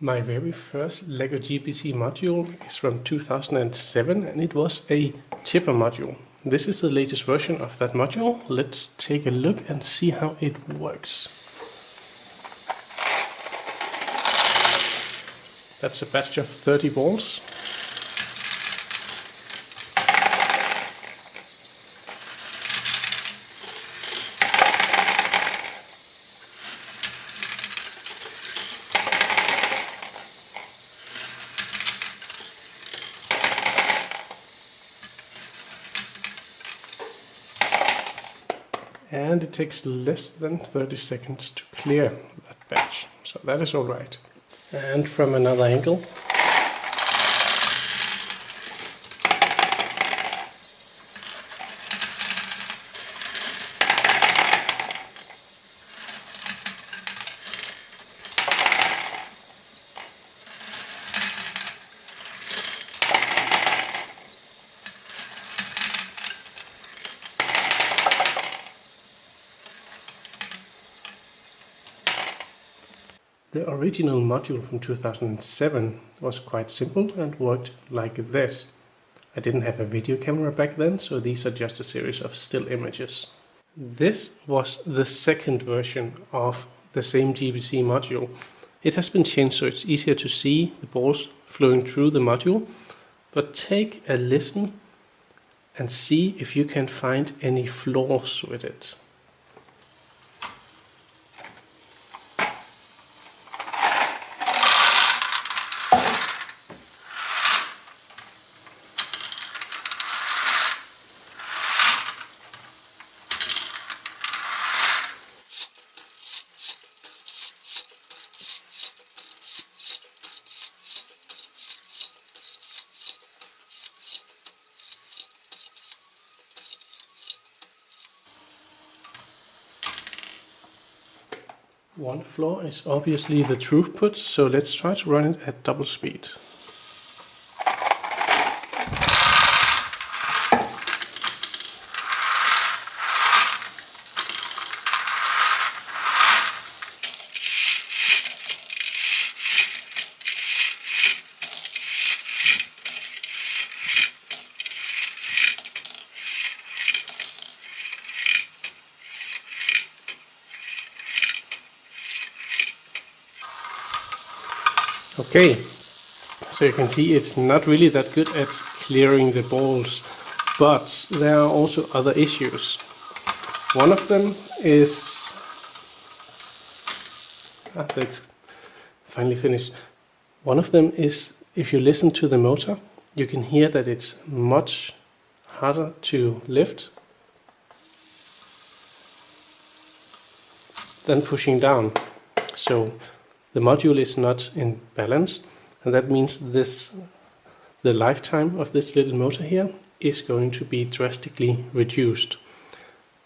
My very first LEGO GBC module is from 2007 and it was a tipper module. This is the latest version of that module. Let's take a look and see how it works. That's a batch of 30 balls. And it takes less than 30 seconds to clear that batch, so that is all right. And from another angle, the original module from 2007 was quite simple and worked like this. I didn't have a video camera back then, so these are just a series of still images. This was the second version of the same GBC module. It has been changed so it's easier to see the balls flowing through the module, but take a listen and see if you can find any flaws with it. One flaw is obviously the throughput, so let's try to run it at double speed. Okay, so you can see it's not really that good at clearing the balls, but there are also other issues. One of them is... let's finally finish. One of them is, if you listen to the motor, you can hear that it's much harder to lift than pushing down. So the module is not in balance, and that means the lifetime of this little motor here is going to be drastically reduced.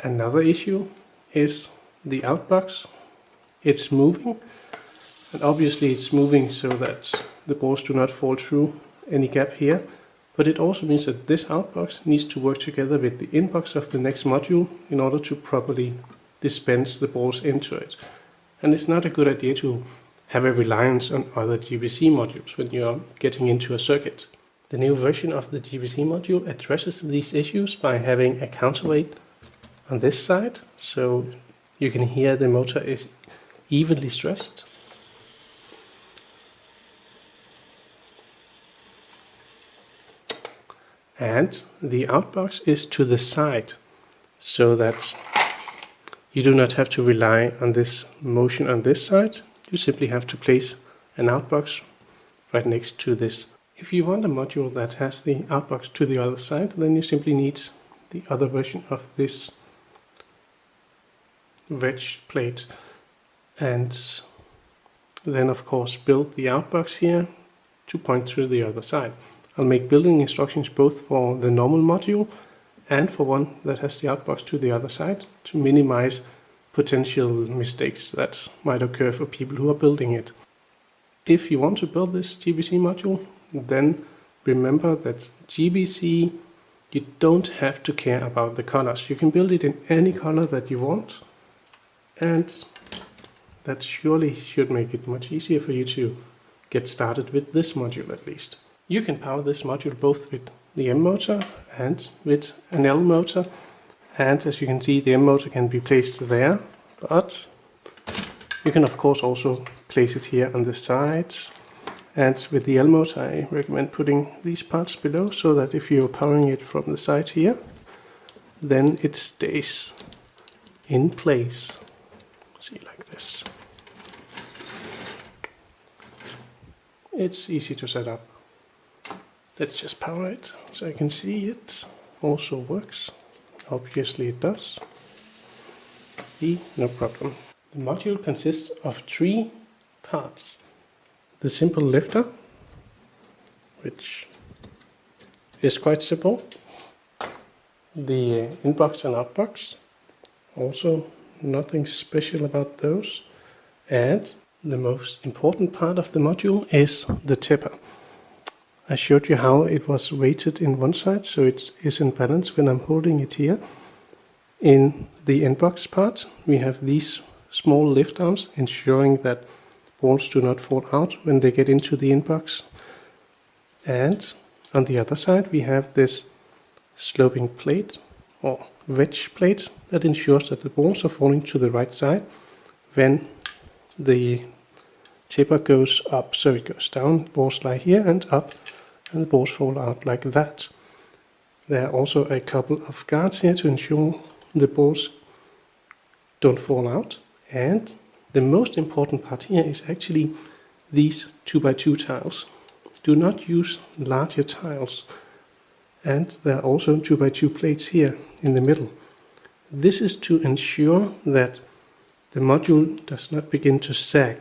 Another issue is the outbox. It's moving, and obviously it's moving so that the balls do not fall through any gap here, but it also means that this outbox needs to work together with the inbox of the next module in order to properly dispense the balls into it. And it's not a good idea to have a reliance on other GBC modules when you're getting into a circuit. The new version of the GBC module addresses these issues by having a counterweight on this side, so you can hear the motor is evenly stressed. And the outbox is to the side, so that you do not have to rely on this motion on this side. You simply have to place an outbox right next to this. If you want a module that has the outbox to the other side, then you simply need the other version of this wedge plate. And then of course build the outbox here to point through the other side. I'll make building instructions both for the normal module and for one that has the outbox to the other side to minimize potential mistakes that might occur for people who are building it. If you want to build this GBC module, then remember that GBC, you don't have to care about the colors. You can build it in any color that you want, and that surely should make it much easier for you to get started with this module at least. You can power this module both with the M motor and with an L motor, and as you can see, the M motor can be placed there, but you can of course also place it here on the sides. And with the L motor, I recommend putting these parts below so that if you're powering it from the side here, then it stays in place. See, like this. It's easy to set up. Let's just power it so I can see it also works. Obviously it does. See, no problem. The module consists of 3 parts. The simple lifter, which is quite simple. The inbox and outbox, also nothing special about those. And the most important part of the module is the tipper. I showed you how it was weighted in one side, so it is in balance when I'm holding it here. In the inbox part, we have these small lift arms, ensuring that balls do not fall out when they get into the inbox. And on the other side, we have this sloping plate or wedge plate that ensures that the balls are falling to the right side when the tipper goes up. So it goes down, balls lie here, and up, and the balls fall out like that. There are also a couple of guards here to ensure the balls don't fall out. And the most important part here is actually these 2x2 tiles. Do not use larger tiles. And there are also 2x2 plates here in the middle. This is to ensure that the module does not begin to sag.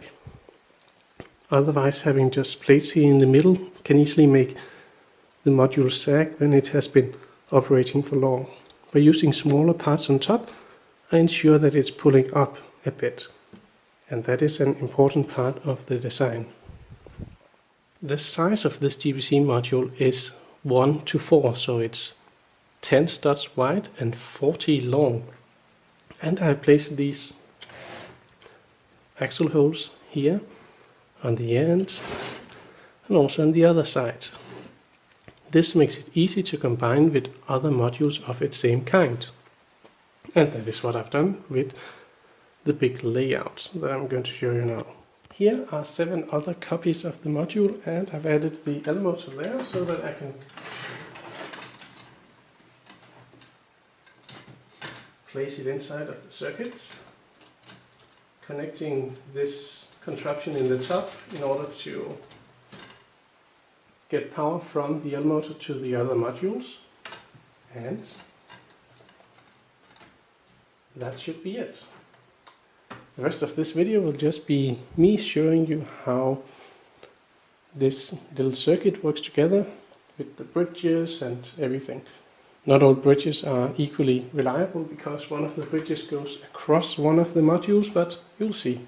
Otherwise, having just plates here in the middle can easily make the module sag when it has been operating for long. By using smaller parts on top, I ensure that it's pulling up a bit. And that is an important part of the design. The size of this GBC module is 1:4, so it's 10 studs wide and 40 long. And I placed these axle holes here on the ends and also on the other side. This makes it easy to combine with other modules of its same kind. And that is what I've done with the big layout that I'm going to show you now. Here are 7 other copies of the module, and I've added the L motor there so that I can place it inside of the circuit, connecting this contraption in the top in order to get power from the L motor to the other modules, and that should be it. The rest of this video will just be me showing you how this little circuit works together with the bridges and everything. Not all bridges are equally reliable because one of the bridges goes across one of the modules, but you'll see.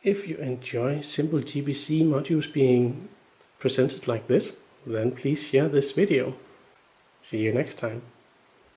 If you enjoy simple GBC modules being presented like this, then please share this video. See you next time.